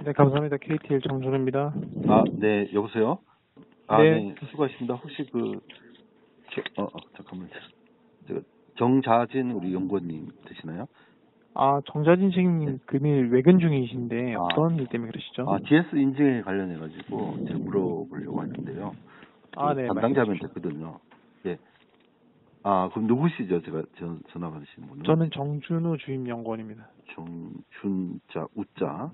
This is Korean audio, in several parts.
네, 감사합니다. KTL 정준호입니다. 네, 여보세요? 네. 네, 수고하십니다. 혹시 잠깐만요. 정자진 우리 연구원님 되시나요? 정자진 선생님 금일 외근 중이신데 아. 어떤 일 때문에 그러시죠? GS 인증에 관련해가지고 제가 물어보려고 하는데요. 네, 담당자면 말씀해 주십시오. 됐거든요. 예. 그럼 누구시죠? 제가 전화 받으시는 분은? 저는 정준호 주임연구원입니다. 정준자, 우자,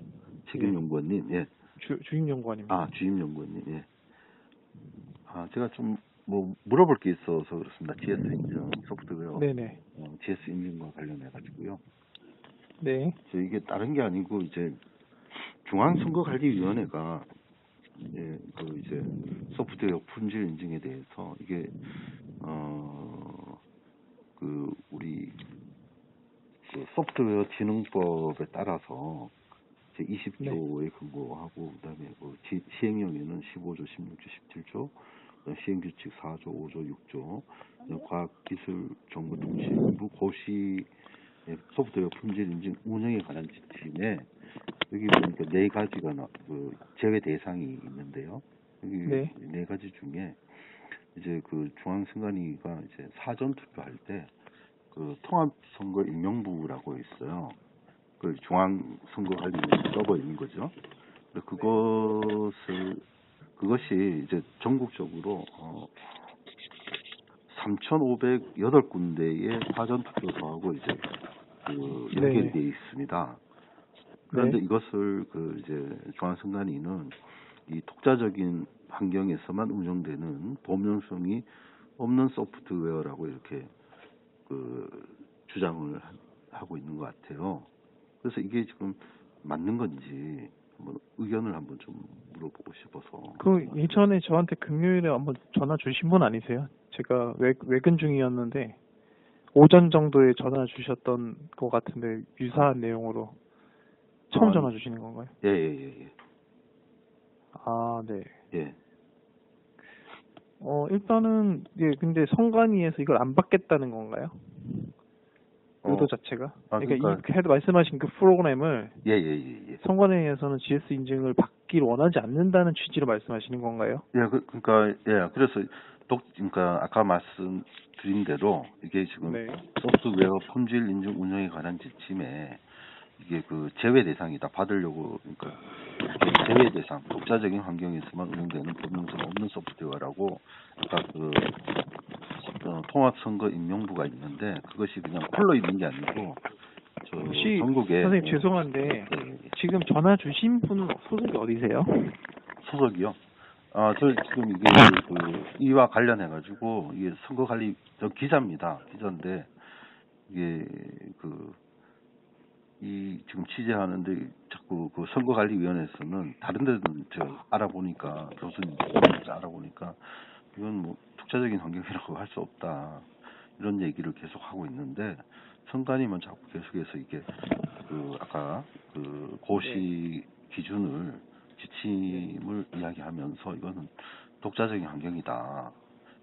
책임연구원님, 예. 주임연구원입니다. 주임연구원님, 예. 제가 좀 물어볼 게 있어서 그렇습니다. GS 인증 소프트웨어. 네네. GS 인증과 관련해가지고요. 네. 이게 다른 게 아니고 이제 중앙선거관리위원회가 이제 소프트웨어 품질 인증에 대해서 이게 우리 소프트웨어 진흥법에 따라서 제 20조에 근거하고 그다음에 시행령에는 15조, 16조, 17조, 시행규칙 4조, 5조, 6조, 과학기술정보통신부 고시 소프트웨어 품질 인증 운영에 관한 지침에 여기 보니까 네 가지가 제외 대상이 있는데요. 여기 네 가지 중에 이제 중앙선관위가 이제 사전 투표할 때 통합선거임명부라고 있어요. 중앙선거관리위원회 서버에 있는 거죠. 그것이 이제 전국적으로 3,508군데의 사전 투표소하고 이제 연결되어 있습니다. 그런데 이것을 이제 중앙선관위는 이 독자적인 환경에서만 운영되는 범용성이 없는 소프트웨어라고 이렇게 주장을 하고 있는 것 같아요. 그래서 이게 지금 맞는 건지 한번 의견을 한번 좀 물어보고 싶어서. 예전에 저한테 금요일에 한번 전화 주신 분 아니세요? 제가 외근 중이었는데 오전 정도에 전화 주셨던 것 같은데 유사한 내용으로 처음 전화 주시는 건가요? 예. 네. 예. 일단은 근데 선관위에서 이걸 안 받겠다는 건가요? 의도 자체가? 그러니까 말씀하신 그 프로그램을 예. 선관위에서는 GS 인증을 받기를 원하지 않는다는 취지로 말씀하시는 건가요? 그래서 그러니까 아까 말씀드린 대로 이게 지금 소프트웨어 품질 인증 운영에 관한 지침에 이게 제외 대상이다. 받으려고 그러니까 제외 대상, 독자적인 환경에서만 운영되는 범용성 없는 소프트웨어라고 아까 통합선거임명부가 있는데 그것이 그냥 홀로 있는 게 아니고 혹시 전국에 선생님 죄송한데 지금 전화 주신 분은 소속이 어디세요? 소속이요? 저 지금 이게 이와 관련해 가지고 이게 선거관리 저 기자입니다. 기자인데 이게 지금 취재하는데 자꾸 선거관리위원회에서는 다른 데는 제가 알아보니까 교수님 알아보니까 이건 독자적인 환경이라고 할 수 없다 이런 얘기를 계속 하고 있는데 선관위만 자꾸 계속해서 이게 아까 고시 기준을 지침을 이야기하면서 이거는 독자적인 환경이다.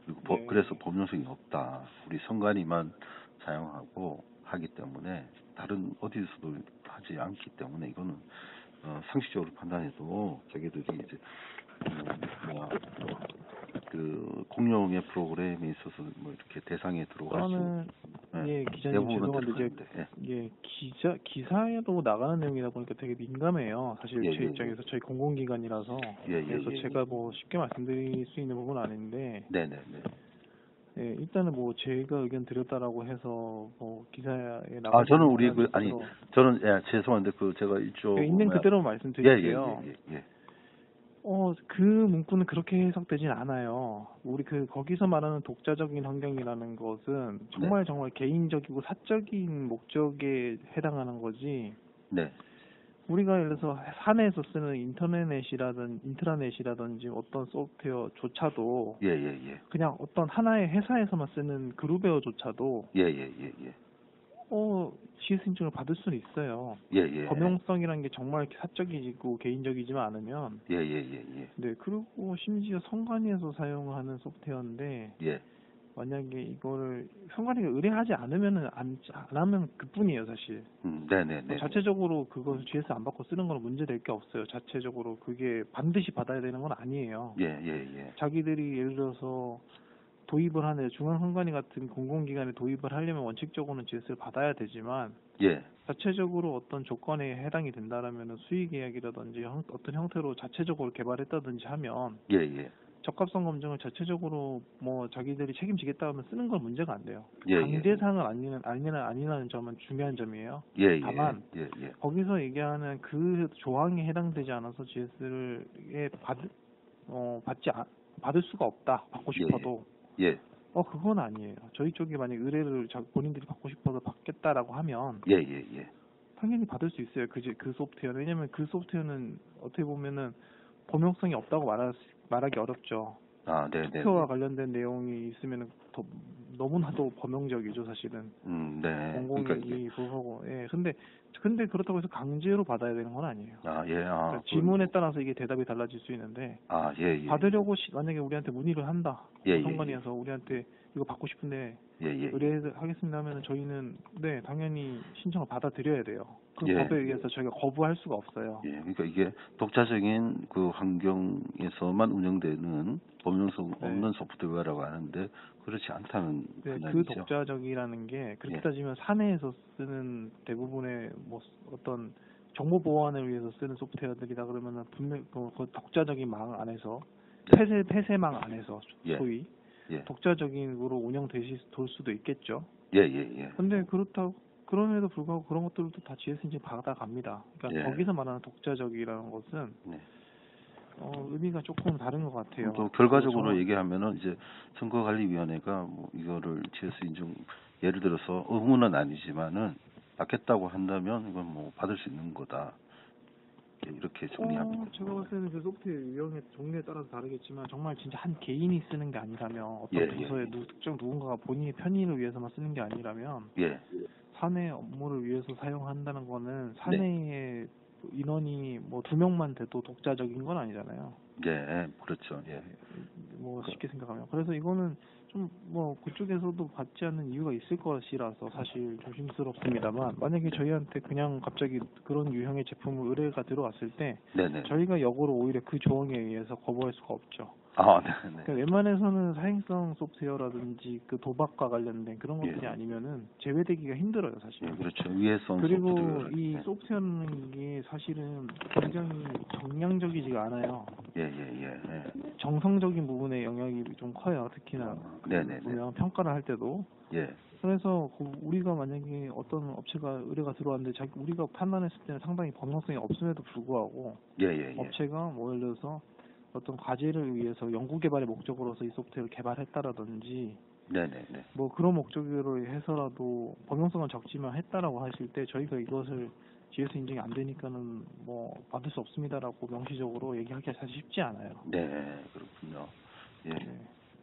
그리고 그래서 범용성이 없다. 우리 선관위만 사용하고 하기 때문에 다른 어디서도 하지 않기 때문에 이거는 상식적으로 판단해도 자기들이 이제 공룡의 프로그램에 있어서 이렇게 대상에 들어갈 수 기자님 죄송한데 기사에도 나가는 내용이다 보니까 되게 민감해요. 사실 제 입장에서 저희 공공기관이라서 그래서 제가 쉽게 말씀드릴 수 있는 부분은 아닌데 일단은 제가 의견 드렸다라고 해서 기사에 나가 저는 저는 죄송한데 제가 이쪽 있는 그대로 말씀드릴게요. 예. 그 문구는 그렇게 해석되진 않아요. 우리 거기서 말하는 독자적인 환경이라는 것은 정말 개인적이고 사적인 목적에 해당하는 거지. 우리가 예를 들어서 사내에서 쓰는 인트라넷이라든지 어떤 소프트웨어조차도 그냥 어떤 하나의 회사에서만 쓰는 그룹웨어조차도 GS 인증을 받을 수는 있어요. 범용성이라는 게 정말 사적이고 개인적이지만 않으면. 네, 그리고 심지어 선관위에서 사용하는 소프트웨어인데 만약에 이거를 선관위가 의뢰하지 않으면은 안 하면 그뿐이에요, 사실. 네네네. 자체적으로 그거 GS 안 받고 쓰는 거는 문제될 게 없어요. 자체적으로 그게 반드시 받아야 되는 건 아니에요. 예. 자기들이 예를 들어서 도입을 하는 중앙선관위 같은 공공기관에 도입을 하려면 원칙적으로는 GS를 받아야 되지만 예. 자체적으로 어떤 조건에 해당이 된다라면 수익계약이라든지 어떤 형태로 자체적으로 개발했다든지 하면 예. 적합성 검증을 자체적으로 뭐 자기들이 책임지겠다 하면 쓰는 건 문제가 안 돼요. 예. 강제사항을 아니라는 점은 중요한 점이에요. 예. 다만 예. 거기서 얘기하는 그 조항에 해당되지 않아서 GS를 받을 수가 없다. 받고 싶어도. 예. 그건 아니에요. 저희 쪽에 만약 의뢰를 본인들이 받고 싶어서 받겠다라고 하면 예. 당연히 받을 수 있어요. 그 소프트웨어는. 왜냐면 그 소프트웨어는 어떻게 보면은 범용성이 없다고 말하기 어렵죠. 아, 네네. 소프트웨어와 관련된 내용이 있으면 너무나도 범용적이죠, 사실은. 네. 공공이 불하고. 예. 근데 그렇다고 해서 강제로 받아야 되는 건 아니에요. 아, 예. 그러니까 지문에 따라서 이게 대답이 달라질 수 있는데. 아, 예. 받으려고 만약에 우리한테 문의를 한다. 예. 선관위에서 우리한테 이거 받고 싶은데 예. 의뢰하겠습니다 하면 저희는 네 당연히 신청을 받아들여야 돼요. 그 예. 법에 의해서 저희가 거부할 수가 없어요. 예. 그러니까 이게 독자적인 그 환경에서만 운영되는 범용성 없는 소프트웨어라고 하는데 그렇지 않다는 네, 그 판단이죠. 독자적이라는 게 그렇게 예. 따지면 사내에서 쓰는 대부분의 뭐 어떤 정보 보안을 위해서 쓰는 소프트웨어들이다 그러면은 분명 그 독자적인 망 안에서 폐쇄망 안에서 소위 예. 독자적인으로 운영될 수도 있겠죠. 예. 근데 그럼에도 불구하고 그런 것들도 다 GS 인증 받아갑니다. 그러니까 예. 거기서 말하는 독자적이라는 것은 네. 의미가 조금 다른 것 같아요. 또 결과적으로 얘기하면은 이제 선거관리위원회가 뭐 이거를 GS 인증 예를 들어서 의무는 아니지만은 받겠다고 한다면 이건 뭐 받을 수 있는 거다. 이렇게 정리합니다. 제가 봤을 때는 그 소프트웨어 유형의 종류에 따라서 다르겠지만 정말 진짜 한 개인이 쓰는 게 아니라면 어떤 부서의 특정 누군가가 본인의 편의를 위해서만 쓰는 게 아니라면 사내 업무를 위해서 사용한다는 거는 사내의 인원이 뭐 2명만 돼도 독자적인 건 아니잖아요. 네, 그렇죠. 예. 뭐 쉽게 생각하면 그래서 이거는 좀 뭐 그쪽에서도 받지 않는 이유가 있을 것이라서 사실 조심스럽습니다만 만약에 저희한테 그냥 갑자기 그런 유형의 제품을 의뢰가 들어왔을 때 네네. 저희가 역으로 오히려 그 조항에 의해서 거부할 수가 없죠. 아, 네. 그러니까 웬만해서는 사행성 소프트웨어라든지 그 도박과 관련된 그런 것들이 아니면은 제외되기가 힘들어요, 사실. 그렇죠. 위해성 그리고 소프트웨어. 이 소프트웨어라는 게 사실은 굉장히 정량적이지가 않아요. 예. 정성적인 부분에 영향이 좀 커요, 특히나. 네네. 보면 평가를 할 때도. 예. 그래서 우리가 만약에 어떤 업체가 의뢰가 들어왔는데 우리가 판단했을 때는 상당히 범용성이 없음에도 불구하고 업체가 뭐 예를 들어서 어떤 과제를 위해서 연구개발의 목적으로서 이 소프트웨어를 개발했다라든지 뭐 그런 목적으로 해서라도 범용성은 적지만 했다라고 하실 때 저희가 이것을 GS 인증이 안 되니까는 뭐 받을 수 없습니다라고 명시적으로 얘기하기가 사실 쉽지 않아요. 네, 그렇군요.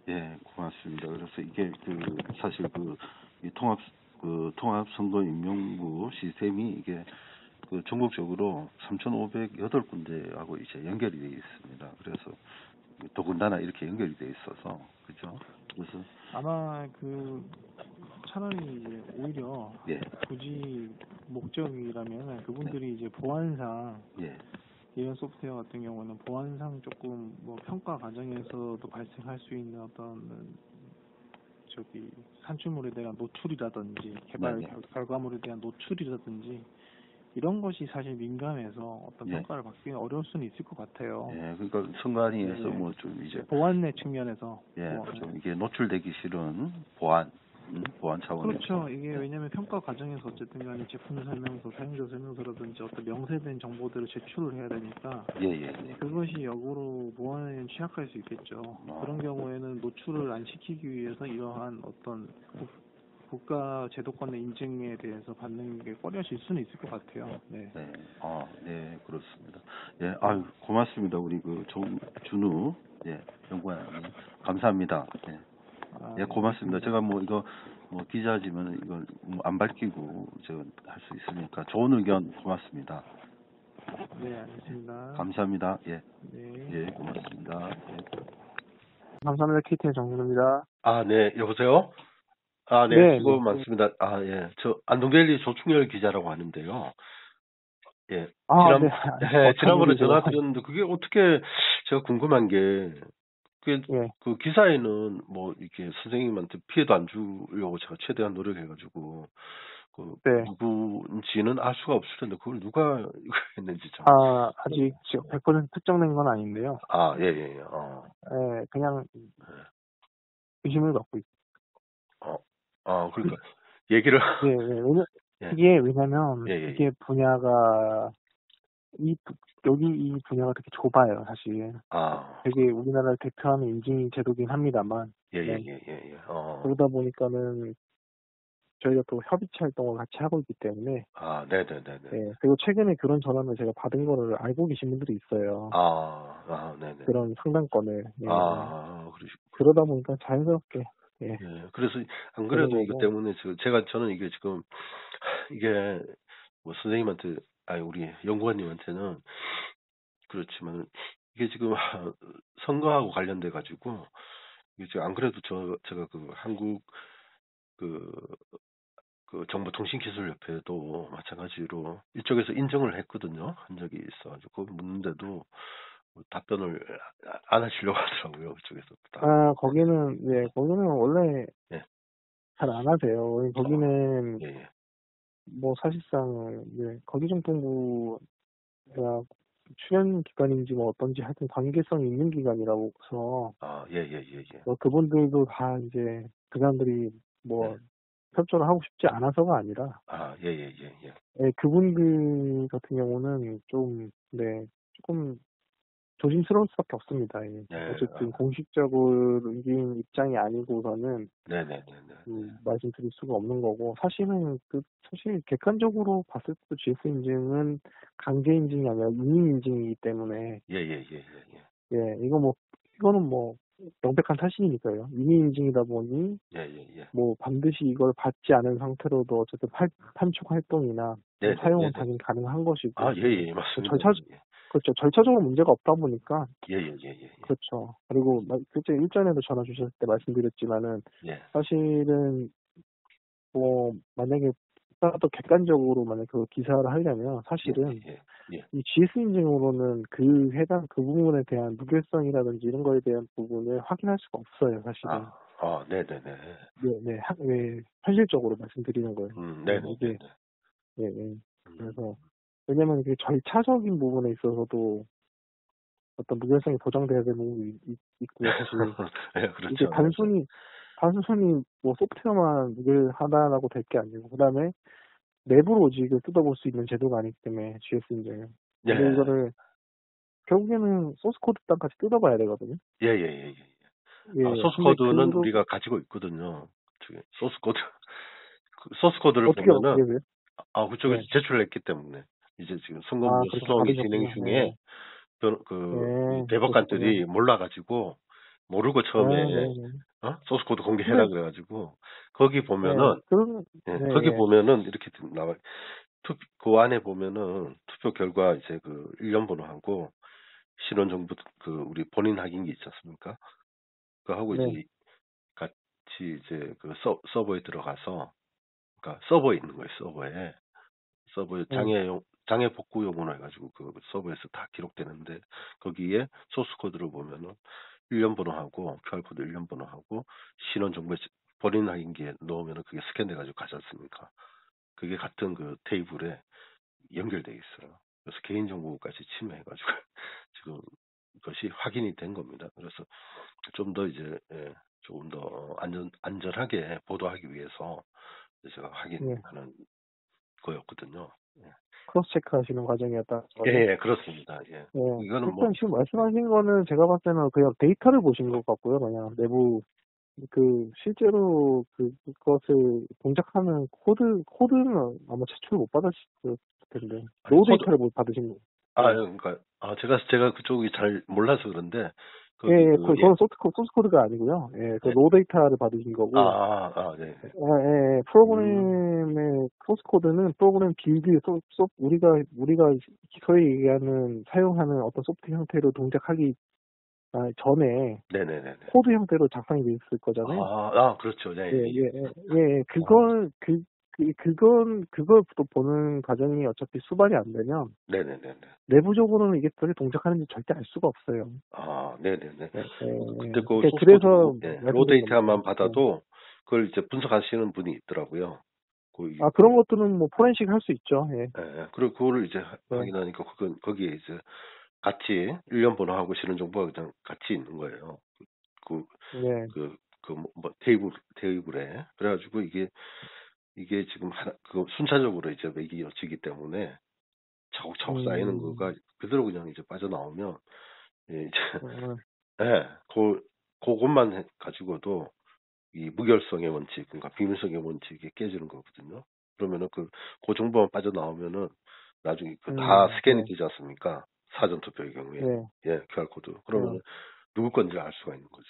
예, 고맙습니다. 그래서 이게 사실 이 통합 선거 임명부 시스템이 이게 전국적으로 3,508군데하고 이제 연결이 되어 있습니다. 그래서 더군다나 이렇게 연결이 되어 있어서 그죠? 그래서 아마 차라리 이제 오히려 굳이 목적이라면 그분들이 이제 보안상 이런 소프트웨어 같은 경우는 보안상 조금 뭐 평가 과정에서도 발생할 수 있는 어떤 산출물에 대한 노출이라든지 개발 결과물에 대한 노출이라든지 이런 것이 사실 민감해서 어떤 평가를 받기는 어려울 수는 있을 것 같아요. 그러니까 선관위에서 뭐 좀 이제 보안의 측면에서 좀 이게 노출되기 싫은 보안 차원에서 그렇죠. 이게 왜냐하면 평가 과정에서 어쨌든 간에 제품 설명서, 사용자 설명서라든지 어떤 명세된 정보들을 제출을 해야 되니까 그것이 역으로 보안에 취약할 수 있겠죠. 그런 경우에는 노출을 안 시키기 위해서 이러한 어떤 국가 제도권의 인증에 대해서 받는 게 꺼려질 수는 있을 것 같아요. 네, 그렇습니다. 아유, 고맙습니다. 우리 준우 연구원님 감사합니다. 고맙습니다. 제가 이거 기자지만 이거 안 밝히고 제가 할 수 있으니까 좋은 의견 고맙습니다. 네, 알겠습니다. 감사합니다. 네. 고맙습니다. 감사합니다. KT의 정근우입니다. 아, 네, 여보세요? 아, 네, 네, 수고 네. 많습니다. 아, 예, 저 안동데일리 조충렬 기자라고 하는데요. 예, 아, 네. 어떤 지난번에 일이세요? 전화드렸는데 그게 어떻게 제가 궁금한 게, 예, 그 기사에는 뭐 이렇게 선생님한테 피해도 안 주려고 제가 최대한 노력해가지고 그 네. 누구인지는 알 수가 없을 텐데 그걸 누가 이거 했는지 참. 아직 지금 100% 특정된 건 아닌데요. 아, 예, 예, 예. 예, 그냥 예. 의심을 갖고 있어요. 어, 그러니까 얘기를 예, 예, 왜냐면, 예, 예, 예. 이게 분야가, 여기 이 분야가 되게 좁아요, 사실. 아, 되게 우리나라를 대표하는 인증 제도긴 합니다만, 예, 예, 네. 예, 예, 예. 그러다 보니까는 저희가 또 협의체 활동을 같이 하고 있기 때문에, 아, 네, 네, 네, 네. 예, 그리고 최근에 그런 전화를 제가 받은 거를 알고 계신 분들이 있어요. 네, 네. 그런 상담권을. 예, 예. 그러시구나. 그러다 보니까 자연스럽게, 예, 예, 그래서 안 되는 그래도 이것 거고. 때문에 저는 이게 지금 이게 뭐 선생님한테 아니 우리 연구원님한테는 그렇지만 이게 지금 선거하고 관련돼 가지고 이게 지금 안 그래도 제가 그 한국 그 정보통신기술협회도 마찬가지로 이쪽에서 인정을 했거든요. 한 적이 있어가지고 그거 묻는데도 뭐 답변을 안 하시려고 하더라고요. 그쪽에서 다. 거기는 원래 예. 잘 안 하세요. 거기는 예, 예. 뭐 사실상, 거기정통부가 출연 기관인지 뭐 어떤지 하여튼 관계성이 있는 기관이라고서, 예, 예, 예, 예. 뭐 그분들도 다 이제 그 사람들이 네. 뭐 협조를 하고 싶지 않아서가 아니라, 예, 예, 예, 예. 그분들 같은 경우는 조금 조심스러울 수밖에 없습니다. 예. 네. 어쨌든 공식적으로 이긴 입장이 아니고서는 네, 네, 네, 네. 말씀드릴 수가 없는 거고, 사실 객관적으로 봤을 때도 GS 인증은 강제 인증이 아니라 임의 인증이기 때문에, 예, 예, 예, 예, 예. 이거는 뭐 명백한 사실이니까요. 임의 인증이다 보니 예, 예, 예. 뭐 반드시 이걸 받지 않은 상태로도 어쨌든 판촉 활동이나 네, 네, 네, 사용은 네. 당연히 가능한 것이고, 예, 예, 맞습니다. 그렇죠. 절차적으로 문제가 없다 보니까. 예, 예, 예, 예, 예. 그렇죠. 그리고 그때 일전에도 전화 주셨을 때 말씀드렸지만은, 예. 사실은 뭐 만약에 또 객관적으로 만약 그 기사를 하려면 사실은 예, 예. 이 GS 인증으로는 그 부분에 대한 무결성이라든지 이런 거에 대한 부분을 확인할 수가 없어요, 사실은. 네, 네, 네. 현실적으로 말씀드리는 거예요. 네, 네, 네, 이게, 네. 예, 예. 그래서, 왜냐면 그 절차적인 부분에 있어서도 어떤 무결성이 보장돼야 되는 부분이 있고요, 사실. 예, 이게 그렇죠. 단순히 뭐 소프트웨어만 무결하다라고 될 게 아니고, 그 다음에 내부 로직을 뜯어볼 수 있는 제도가 아니기 때문에, GS 인증은. 예. 근데 이거를 결국에는 소스 코드 땅까지 뜯어봐야 되거든요. 예, 예, 예, 예. 소스 근데 코드는 우리가 가지고 있거든요. 소스 코드. 소스 코드를 어떻게 보면은 돼요? 그쪽에서 네. 제출했기 때문에 이제 지금 선거운동 그렇게 소송이 진행 받으셨군요. 중에 이 그러셨군요. 대법관들이 몰라가지고 모르고 처음에 네. 소스 코드 공개해라 근데, 그래가지고 거기 보면은 거기 네. 보면은 이렇게 나와. 그 안에 보면은 투표 결과 이제 그 일련 번호하고 신원정보 우리 본인 확인기 있지 않습니까? 그하고 네. 이제 같이 이제 그 서버에 들어가서 그러니까 서버에 있는 거예요. 서버에 네. 장애 복구용으로 해가지고 그 서버에서 다 기록되는데 거기에 소스 코드를 보면은 일련 번호하고 QR코드 일련 번호하고 신원 정보 본인 확인기에 넣으면은 그게 스캔돼가지고 가지 않습니까? 그게 같은 그 테이블에 연결돼 있어요. 그래서 개인정보까지 침해해가지고 지금 그것이 확인이 된 겁니다. 그래서 좀 더 이제 조금 더 안전하게 보도하기 위해서 제가 네. 확인하는 거였거든요. 예. 크로스 체크 하시는 과정이었다. 예, 그렇습니다. 예. 이거는 뭐 일단 지금 말씀하신 거는 제가 봤을 때는 그냥 데이터를 보신 것 같고요. 그냥 내부, 실제로 그것을 동작하는 코드는 아마 제출 못 받으실 텐데. 아니, 로우 데이터를 못 받으신 거. 그러니까 제가 그쪽이 잘 몰라서 그런데 거기 그건 소스 코드가 아니고요. 그 예. 로우 데이터를 받으신 거고. 네. 프로그램의 소스 코드는 프로그램 빌드, 우리가 소위 얘기하는, 사용하는 어떤 소프트 형태로 동작하기, 전에 네네네네. 코드 형태로 작성이 돼 있을 거잖아요. 그렇죠. 네. 그걸 또 보는 과정이 어차피 수반이 안 되면 네네네네. 내부적으로는 이게 어떻게 동작하는지 절대 알 수가 없어요. 네네네. 네, 그때 그 그러니까 소스 그래서 코드, 로 말씀드린 데이터만 겁니다. 받아도 그걸 이제 분석하시는 분이 있더라고요. 그런 것들은 뭐 포렌식 할 수 있죠. 예. 그리고 그거를 이제 네. 확인하니까 거기에 이제 같이 일련 번호하고 실행 정보가 그냥 같이 있는 거예요. 네. 테이블에. 그래가지고 이게 지금 순차적으로 이제 매겨지기 때문에 차곡차곡 쌓이는 거가 그대로 그냥 이제 빠져나오면, 이제, 예, 그것만 가지고도 이 무결성의 원칙, 그러니까 비밀성의 원칙이 깨지는 거거든요. 그러면은 그 정보만 빠져나오면은 나중에 다 스캔이 되지 않습니까? 사전투표의 경우에. 네. QR코드. 그러면은 누구 건지 알 수가 있는 거죠.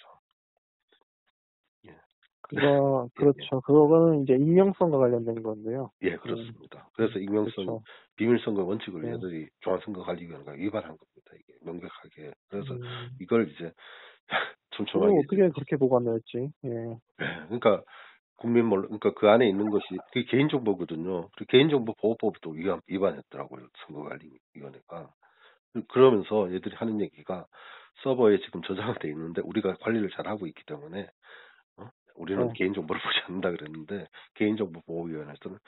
예. 그렇죠. 그거는 이제 익명성과 관련된 건데요. 그렇습니다. 그래서 그렇죠. 비밀성과 원칙을 네. 얘들이 중앙선거관리위원회가 위반한 겁니다. 이게 명백하게. 그래서 음. 이걸 이제 그걸 촘촘하게 어떻게 그렇게 보관했지? 예. 그러니까 그러니까 그 안에 있는 것이 그 개인정보거든요. 그 개인정보보호법도 위반했더라고요. 선거관리위원회가. 그러면서 얘들이 하는 얘기가 서버에 지금 저장돼 있는데 우리가 관리를 잘 하고 있기 때문에 우리는 개인정보를 보지 않는다 그랬는데, 개인정보보호위원회에서는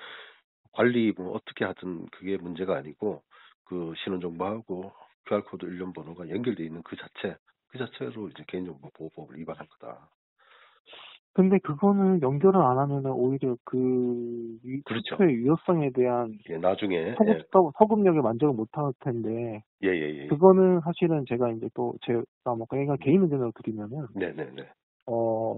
관리 뭐 어떻게 하든 그게 문제가 아니고 그 신원정보하고 QR코드 일련 번호가 연결돼 있는 그 자체로 이제 개인정보보호법을 위반한 거다. 근데 그거는 연결을 안 하면은 오히려 그렇죠. 투표의 유효성에 대한 나중에 서급력에 만족을 못 할 텐데, 그거는 사실은 제가 이제 또 제가 뭐 그러니까 개인 의견을 드리면은, 네네네.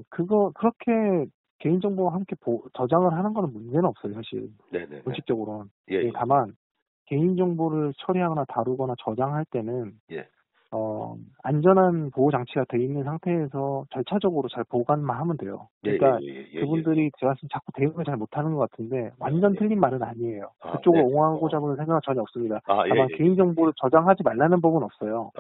그렇게 개인정보와 함께 저장을 하는 거는 문제는 없어요, 사실. 네네네. 원칙적으로는. 다만, 개인정보를 처리하거나 다루거나 저장할 때는, 안전한 보호 장치가 돼 있는 상태에서 절차적으로 잘 보관만 하면 돼요. 그러니까 그분들이 제가 지금 자꾸 대응을 잘 못하는 것 같은데 완전 틀린 말은 아니에요. 그쪽을 옹호하고자 하는 생각은 전혀 없습니다. 다만 개인정보를 저장하지 말라는 법은 없어요.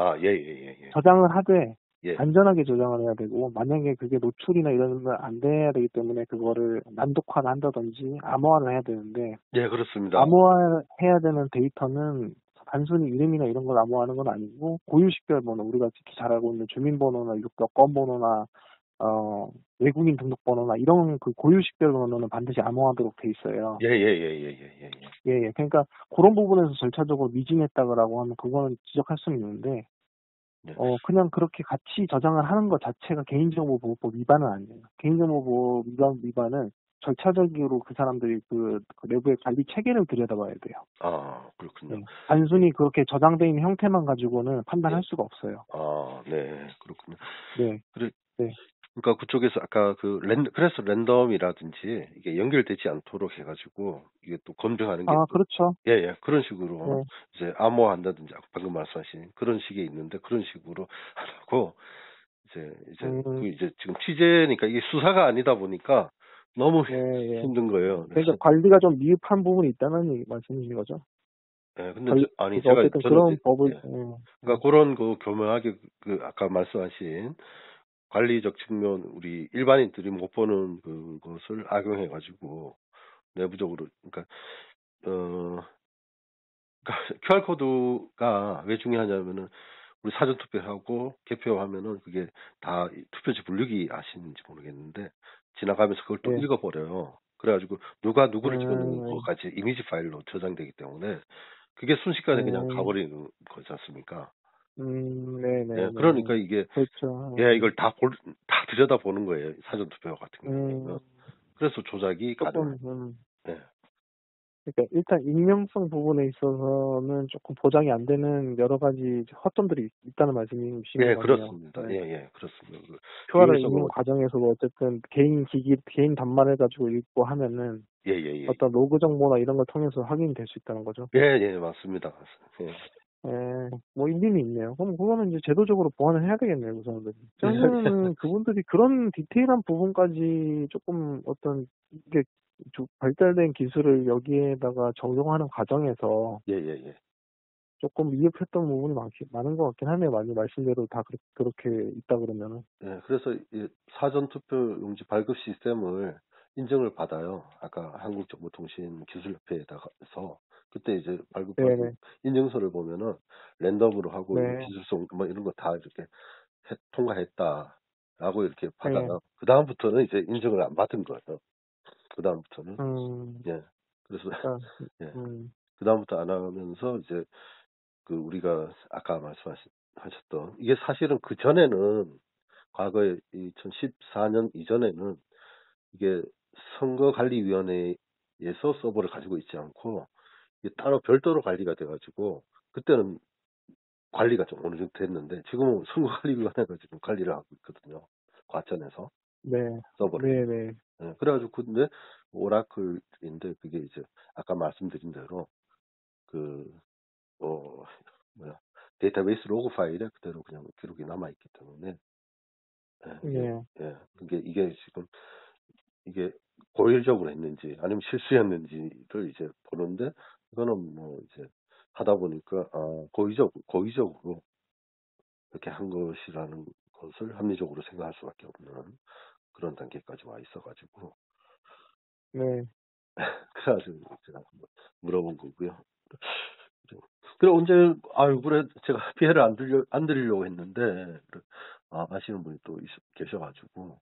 저장을 하되 안전하게 저장을 해야 되고, 만약에 그게 노출이나 이런 건 안 돼야 되기 때문에 그거를 난독화를 한다든지 암호화를 해야 되는데, 그렇습니다. 암호화해야 되는 데이터는 단순히 이름이나 이런 걸 암호화하는 건 아니고, 고유식별번호, 우리가 특히 잘 알고 있는 주민번호나 여권번호나 외국인 등록번호나 이런 그 고유식별번호는 반드시 암호화하도록 돼 있어요. 그러니까 그런 부분에서 절차적으로 미진했다고 하면 그거는 지적할 수는 있는데, 그냥 그렇게 같이 저장을 하는 것 자체가 개인정보보호법 위반은 아니에요. 개인정보보호 위반은 절차적으로 그 사람들이 그 내부의 관리 체계를 들여다봐야 돼요. 그렇군요. 단순히 그렇게 저장되어 있는 형태만 가지고는 판단할 수가 없어요. 그렇군요. 네. 그러니까 그쪽에서 아까 그래서 랜덤이라든지 이게 연결되지 않도록 해가지고 이게 또 검증하는 게 그렇죠. 그런 식으로 이제 암호화한다든지 방금 말씀하신 그런 식에 있는데, 그런 식으로 하고 이제 지금 취재니까 이게 수사가 아니다 보니까 너무 힘든 거예요. 그러니까 관리가 좀 미흡한 부분이 있다는 말씀이신 거죠? 근데 어쨌든 그런 법을 그러니까 그런 교묘하게 아까 말씀하신 관리적 측면, 우리 일반인들이 못 보는 그것을 악용해 가지고 내부적으로, 그러니까 QR코드가 왜 중요하냐면은, 우리 사전 투표하고 개표하면은 그게 다 투표지 분류기 아시는지 모르겠는데 지나가면서 그걸 또 읽어버려요. 그래가지고 누가 누구를 찍었는 것까지 이미지 파일로 저장되기 때문에 그게 순식간에 그냥 가버리는 거지 않습니까? 그러니까 이게 그렇죠. 이걸 다 들여다 보는 거예요, 사전 투표 같은 경우는. 그래서 조작이 가능해요. 그러니까 일단 익명성 부분에 있어서는 조금 보장이 안 되는 여러 가지 허점들이 있다는 말씀이신 거네요. 그렇습니다. 그렇습니다. 표화를 읽는 과정에서도 어쨌든 개인 단말을 가지고 읽고 하면은 어떤 로그 정보나 이런 걸 통해서 확인될 수 있다는 거죠. 맞습니다. 뭐 일리는 있네요. 그럼 그거는 이제 제도적으로 보완을 해야 되겠네요, 그 사람들이. 저는 그분들이 그런 디테일한 부분까지 조금 어떤 이게 발달된 기술을 여기에다가 적용하는 과정에서 조금 미흡했던 부분이 많은 것 같긴 하네요. 많이 말씀대로 다 그렇게 있다 그러면은. 예, 그래서 이 사전투표용지 발급 시스템을 인증을 받아요. 아까 한국정보통신기술협회에다가서 그때 이제 발급하고 네네. 인증서를 보면은 랜덤으로 하고 이거 네. 기술성 뭐 이런 거 다 이렇게 통과했다라고 이렇게 네. 받아요. 그 다음부터는 이제 인증을 안 받은 거예요. 그 다음부터는 음, 예, 그래서 일단, 예, 음, 그 다음부터 안 하면서 이제 그 우리가 아까 말씀하셨던 이게 사실은 그 전에는 과거에 2014년 이전에는 이게 선거관리위원회에서 서버를 가지고 있지 않고 이게 따로 별도로 관리가 돼가지고 그때는 관리가 좀 어느 정도 됐는데 지금은 선거관리위원회가 지금 관리를 하고 있거든요. 과천에서 네. 서버를. 네네. 예, 그래가지고 근데 오라클인데 그게 이제 아까 말씀드린 대로 그 어, 뭐야 데이터베이스 로그 파일에 그대로 그냥 기록이 남아 있기 때문에 예. 이게 지금 이게 고의적으로 했는지 아니면 실수였는지를 이제 보는데 이거는 뭐 이제 하다 보니까 고의적으로 이렇게 한 것이라는 것을 합리적으로 생각할 수밖에 없는 그런 단계까지 와 있어가지고 네. 그래가지고 제가 한번 물어본 거고요. 그래 언제 그래 제가 피해를 안 드리려고 했는데 아시는 분이 또 계셔가지고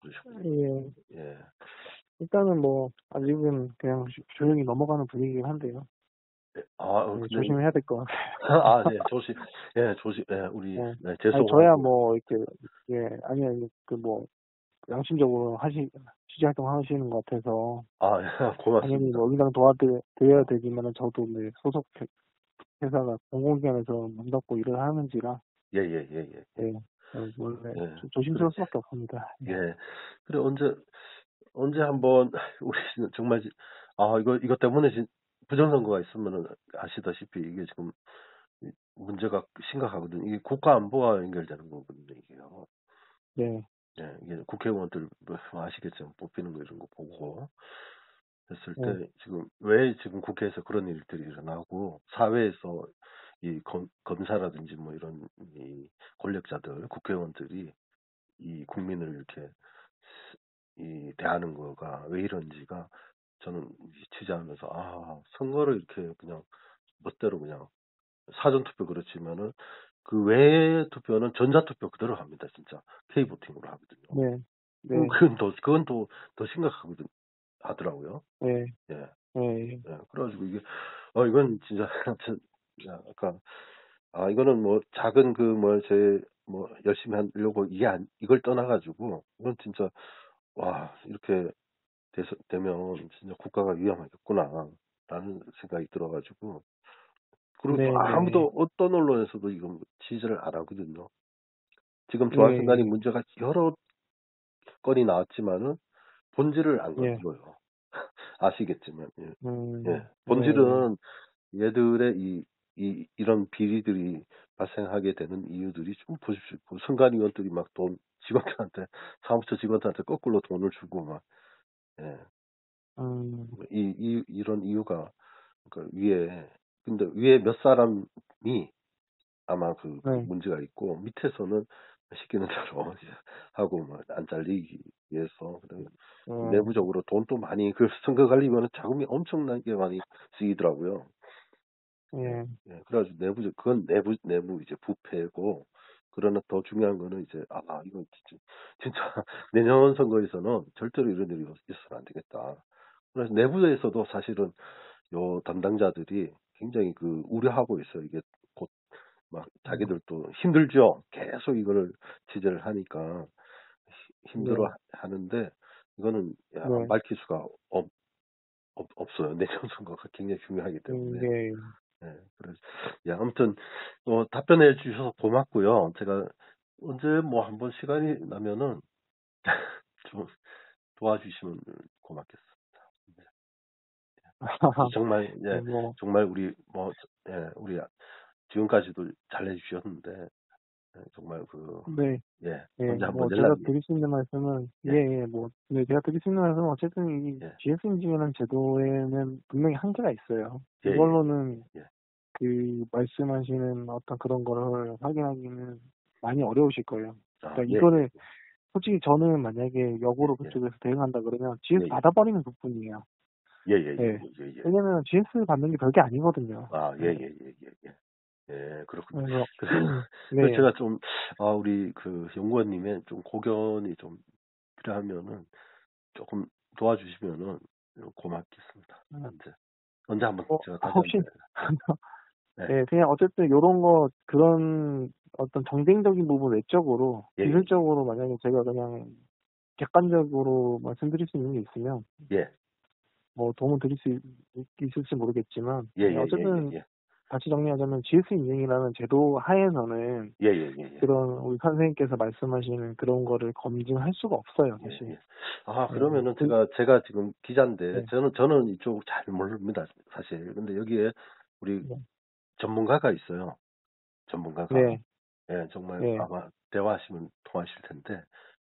그러셨군요. 예. 예. 일단은 뭐, 아직은 그냥 조용히 넘어가는 분위기긴 한데요. 예. 네, 근데 조심해야 될 것 같아요. 네, 조심, 우리, 예. 네, 아니, 저야 죄송하고, 뭐, 이렇게, 예, 아니, 뭐, 양심적으로 취재 활동 하시는 것 같아서, 당연히 고맙습니다. 뭐, 응당 도와드려야 되지만은, 저도 네, 소속 회사가 공공기관에서 문 닫고 일을 하는지라, 예, 예, 예, 예, 예, 네, 원래 예, 그래, 조심스러울 수밖에 없습니다. 예. 예, 그래, 언제 한번, 우리 정말, 이것 때문에 부정선거가 있으면은 아시다시피 이게 지금 문제가 심각하거든요. 이게 국가 안보와 연결되는 거거든요, 이게요. 네, 예, 이게 국회의원들 뭐 아시겠지만 뽑히는 거 이런 거 보고 했을 네, 때 왜 지금 국회에서 그런 일들이 일어나고 사회에서 이 검사라든지 뭐 이런 이 권력자들 국회의원들이 이 국민을 이렇게 대하는 거가 왜 이런지가 저는 취재하면서 선거를 이렇게 그냥 멋대로 그냥 사전투표 그렇지만은 그 외의 투표는 전자투표 그대로 합니다 진짜 K보팅으로 하거든요. 네, 네, 그건 더 심각하거든 하더라고요. 네, 예. 네, 예. 그래가지고 이게 이건 진짜 아까 이거는 뭐 작은 뭐 열심히 하려고 이걸 떠나가지고 이건 진짜 와 이렇게 되면 진짜 국가가 위험하겠구나라는 생각이 들어가지고 그리고 또 네, 네, 아무도 어떤 언론에서도 이건 취재를 안 하거든요. 지금 조한순간이 네, 문제가 여러 건이 나왔지만은 본질을 안 예, 건드려요. 아시겠지만 예. 네, 본질은 얘들의 이런 비리들이 발생하게 되는 이유들이 좀 보십시오. 그 선관위원들이 막 직원들한테, 사무처 직원들한테 거꾸로 돈을 주고 막, 예. 이런 이유가, 그러니까 근데 위에 몇 사람이 아마 그 네, 문제가 있고, 밑에서는 시키는 대로 이제 하고 막 안 잘리기 위해서, 그다음에 내부적으로 돈도 많이, 그 선거관리위원회 자금이 엄청나게 많이 쓰이더라고요. 예, 예, 예. 그래가지고 그건 내부 이제 부패고, 그러나 더 중요한 거는 이제, 이거 진짜 내년 선거에서는 절대로 이런 일이 있어서는 안 되겠다. 그래서 내부에서도 사실은 요 담당자들이 굉장히 우려하고 있어요. 이게 곧 막 자기들도 힘들죠. 계속 이거를 취재를 하니까 힘들어 네, 하는데, 이거는 안 네, 밝힐 수가 없어요. 내년 선거가 굉장히 중요하기 때문에. 네. 네, 그래서 아무튼 답변해 주셔서 고맙고요. 제가 언제 뭐 한번 시간이 나면은 좀 도와주시면 고맙겠습니다. 네. 그래서 정말 네, 뭐, 정말 우리 지금까지도 잘해 주셨는데 정말 네. 예, 언제 한번 뭐, 제가 연락이 드릴 수 있는 말씀은, 예, 뭐, 네, 제가 드릴 수 있는 말씀은 어쨌든 이 예, GS 인증이라는 제도에는 분명히 한계가 있어요. 예, 예, 이걸로는 예, 그 말씀하시는 어떤 그런 거를 확인하기는 많이 어려우실 거예요. 그러니까 예, 이거를 솔직히 저는 만약에 역으로 예, 그쪽에서 대응한다 그러면 GS 예, 예. 받아버리는 부분이에요. 예, 예, 예, 네. 예, 예, 예. 왜냐면 GS 받는 게 별게 아니거든요. 예, 네. 예, 예, 예, 예. 예, 그렇군요. 그래서 그래서 네. 제가 좀, 우리 그 연구원님의 좀 고견이 좀 필요하면은 조금 도와주시면은 고맙겠습니다. 언제 한번 제가 다시 혹시 한번. 네. 네, 그냥 어쨌든 요런 거 그런 어떤 정쟁적인 부분 외적으로 예, 예, 기술적으로 만약에 제가 그냥 객관적으로 말씀드릴 수 있는 게 있으면 예, 뭐 도움을 드릴 수 있을지 모르겠지만 예, 예, 예, 어쨌든 예, 다시 정리하자면 GS 인증이라는 제도 하에서는 예, 예, 예, 예. 그런 우리 선생님께서 말씀하시는 그런 거를 검증할 수가 없어요, 예, 사실. 예. 그러면은 그, 제가 지금 기자인데, 네, 저는 이쪽 잘 모릅니다, 사실. 근데 여기에 우리 네, 전문가가 있어요. 전문가가. 네, 예, 정말 네, 아마 대화하시면 통하실 텐데,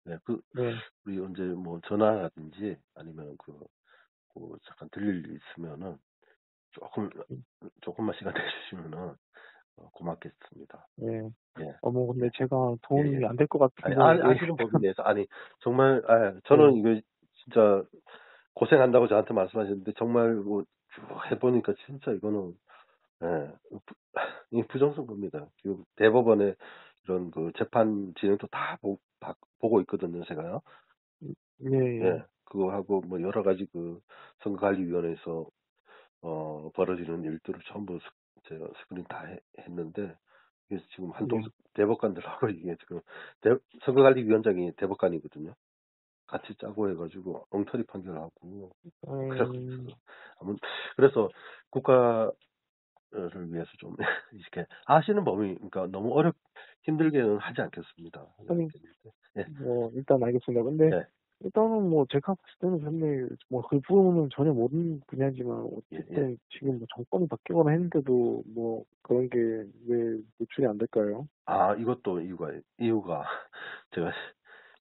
예, 네, 우리 언제 뭐 전화라든지 아니면 잠깐 들릴 일 있으면은 조금만 시간 내주시면은 고맙겠습니다. 네. 예, 뭐 근데 예, 제가 예, 도움이 예. 안 될 것 아니, 같은데 이게 아시는 법인에서, 정말, 네, 저는 이거 진짜 고생한다고 저한테 말씀하셨는데, 정말 뭐, 쭉 해보니까 진짜 이거는, 예, 이 부정선거입니다. 지금 대법원의 이런 그 재판 진행도 다 보고 있거든요, 제가요. 예, 예, 예, 그거 하고 뭐 여러 가지 선거관리위원회에서, 벌어지는 일들을 전부 제가 스크린 다 했는데, 이게 지금 예, 대법관들하고 이게 지금, 선거관리위원장이 대법관이거든요. 같이 짜고 해가지고 엉터리 판결하고 그러고 음, 있어요. 그래서 국가를 위해서 좀 이렇게 아시는 범위, 그러니까 너무 힘들게는 하지 않겠습니다. 아니 예, 뭐 일단 알겠습니다. 근데 예, 일단은 뭐 제가 봤을 때는 근데 뭐 그 부분은 전혀 모르는 분야지만 예, 예. 어쨌든 지금 뭐 정권이 바뀌거나 했는데도 뭐 그런 게 왜 노출이 안 될까요? 이것도 이유가 제가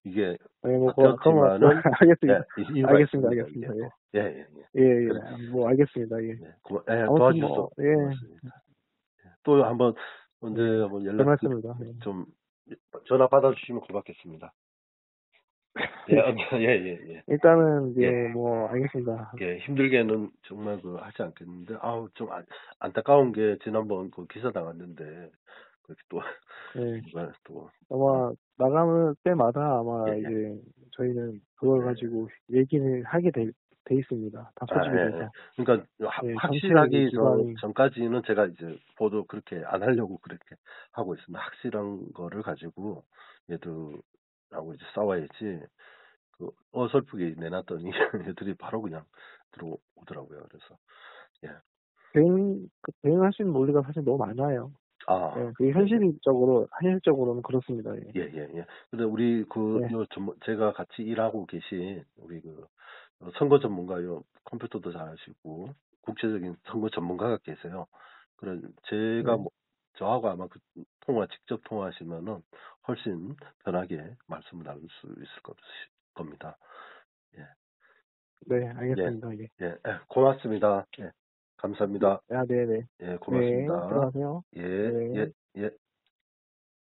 이게 아니 뭐 그러면 바뀌었지만은 알겠습니다. 예, 이유가 알겠습니다. 있습니다. 이게 알겠습니다. 예. 또 예, 예, 예. 예, 예. 그래, 뭐 알겠습니다. 예. 아무튼 도와주셔서 뭐 예. 고맙습니다. 또 한번 언제 예. 한번 별 말씀입니다. 예. 좀 전화 받아주시면 고맙겠습니다. 예, 예, 예, 예. 일단은 예, 이제 뭐 알겠습니다. 예, 힘들게는 정말 하지 않겠는데, 좀 안타까운 게 지난번 기사 나갔는데, 그렇게 또, 예. 누가 또, 아마 나가는 때마다 예, 아마 예, 이제 저희는 그걸 예. 가지고 얘기를 하게 돼 있습니다. 다 소집이 예, 예. 돼서. 그러니까, 예, 전체 이제 확실하기 기관이 전까지는 제가 이제 보도 그렇게 안 하려고 그렇게 하고 있습니다. 확실한 거를 가지고 얘들하고 이제 싸워야지, 어설프게 내놨더니 애들이 바로 그냥 들어오더라고요. 그래서, 예. 대응할 수 있는 논리가 사실 너무 많아요. 예, 그게 예, 예. 현실적으로는 그렇습니다. 예. 예, 예, 예. 근데 우리 예, 제가 같이 일하고 계신 우리 선거 전문가 컴퓨터도 잘하시고 국제적인 선거 전문가가 계세요. 그래 제가 예. 저하고 아마 직접 통화하시면은 훨씬 편하게 말씀을 나눌 수 있을 겁니다. 예, 네, 예, 알겠습니다. 예. 예, 고맙습니다. 예, 감사합니다. 아, 네네. 예, 네, 고맙습니다. 들어가세요. 예, 예, 네. 예.